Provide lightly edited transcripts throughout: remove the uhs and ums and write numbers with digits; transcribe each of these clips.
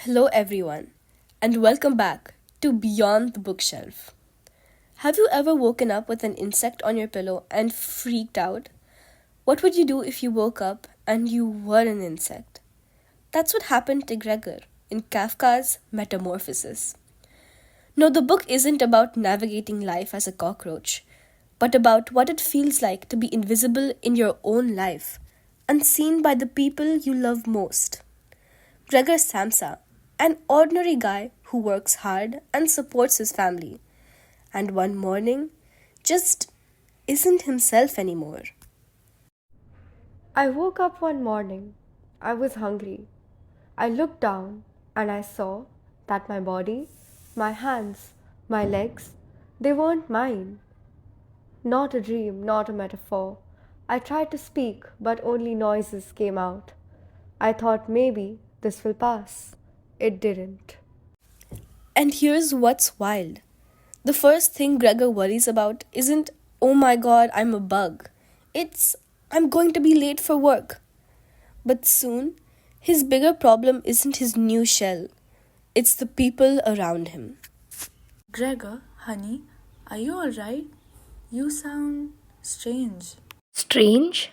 Hello, everyone, and welcome back to Beyond the Bookshelf. Have you ever woken up with an insect on your pillow and freaked out? What would you do if you woke up and you were an insect? That's what happened to Gregor in Kafka's Metamorphosis. No, the book isn't about navigating life as a cockroach, but about what it feels like to be invisible in your own life, unseen by the people you love most. Gregor Samsa, an ordinary guy who works hard and supports his family, and one morning just isn't himself anymore. I woke up one morning. I was hungry. I looked down and I saw that my body, my hands, my legs, they weren't mine. Not a dream, not a metaphor. I tried to speak, but only noises came out. I thought maybe this will pass. It didn't. And here's what's wild. The first thing Gregor worries about isn't, oh my god, I'm a bug. It's, I'm going to be late for work. But soon, his bigger problem isn't his new shell, it's the people around him. Gregor, honey, are you alright? You sound strange. Strange?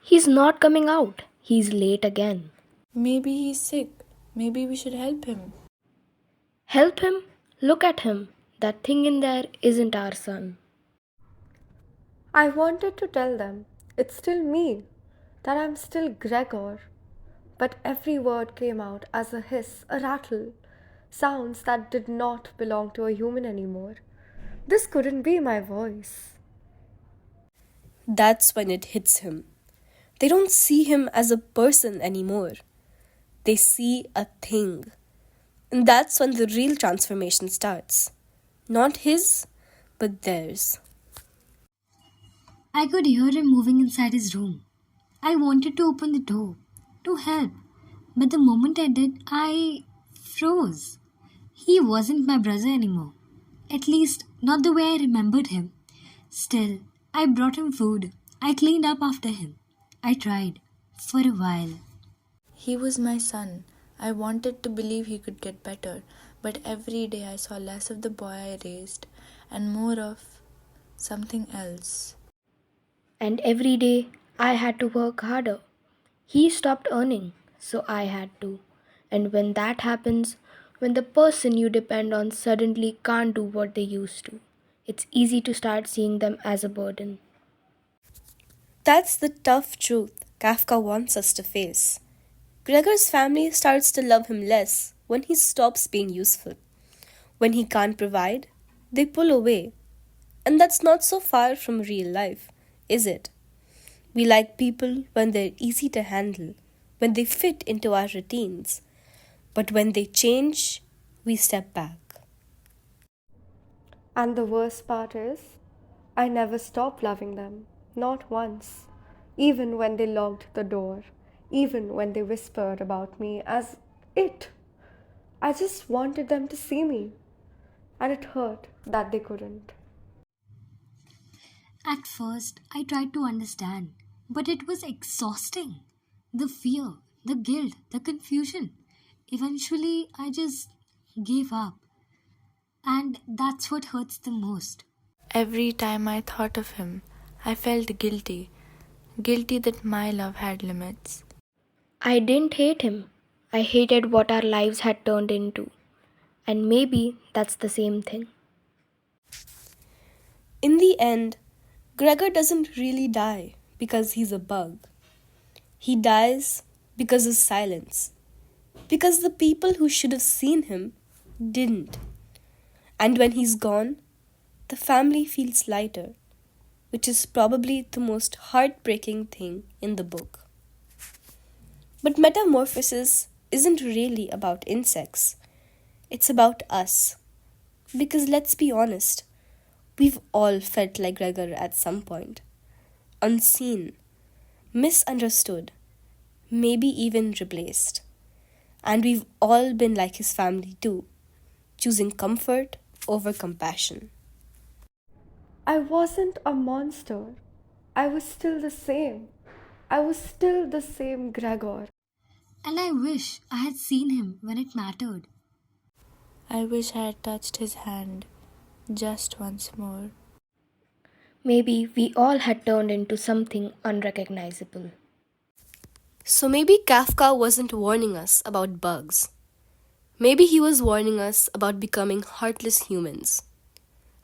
He's not coming out. He's late again. Maybe he's sick. Maybe we should help him. Help him? Look at him. That thing in there isn't our son. I wanted to tell them it's still me, that I'm still Gregor. But every word came out as a hiss, a rattle, sounds that did not belong to a human anymore. This couldn't be my voice. That's when it hits him. They don't see him as a person anymore. They see a thing. And that's when the real transformation starts. Not his, but theirs. I could hear him moving inside his room. I wanted to open the door, to help, but the moment I did, I froze. He wasn't my brother anymore. At least, not the way I remembered him. Still, I brought him food. I cleaned up after him. I tried, for a while. He was my son. I wanted to believe he could get better, but every day I saw less of the boy I raised and more of something else. And every day I had to work harder. He stopped earning, so I had to. And when that happens, when the person you depend on suddenly can't do what they used to, it's easy to start seeing them as a burden. That's the tough truth Kafka wants us to face. Gregor's family starts to love him less when he stops being useful. When he can't provide, they pull away. And that's not so far from real life, is it? We like people when they're easy to handle, when they fit into our routines. But when they change, we step back. And the worst part is, I never stopped loving them, not once. Even when they locked the door, even when they whispered about me as it. I just wanted them to see me, and it hurt that they couldn't. At first, I tried to understand, but it was exhausting. The fear, the guilt, the confusion. Eventually, I just gave up. And that's what hurts the most. Every time I thought of him, I felt guilty. Guilty that my love had limits. I didn't hate him. I hated what our lives had turned into. And maybe that's the same thing. In the end, Gregor doesn't really die because he's a bug. He dies because of silence. Because the people who should have seen him didn't. And when he's gone, the family feels lighter, which is probably the most heartbreaking thing in the book. But Metamorphosis isn't really about insects. It's about us. Because let's be honest, we've all felt like Gregor at some point. Unseen, misunderstood, maybe even replaced. And we've all been like his family too, choosing comfort over compassion. I wasn't a monster. I was still the same. I was still the same Gregor. And I wish I had seen him when it mattered. I wish I had touched his hand just once more. Maybe we all had turned into something unrecognizable. So maybe Kafka wasn't warning us about bugs. Maybe he was warning us about becoming heartless humans.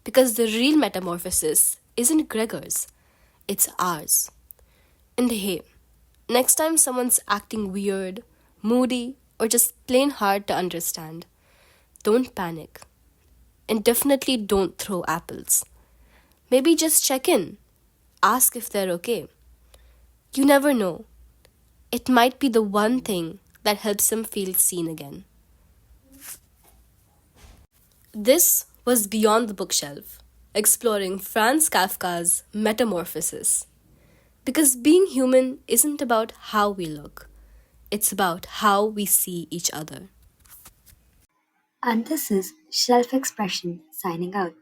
Because the real metamorphosis isn't Gregor's, it's ours. And hey, next time someone's acting weird, moody, or just plain hard to understand, don't panic. And definitely don't throw apples. Maybe just check in. Ask if they're okay. You never know. It might be the one thing that helps them feel seen again. This was Beyond the Bookshelf, exploring Franz Kafka's Metamorphosis. Because being human isn't about how we look, it's about how we see each other. And this is Self Expression signing out.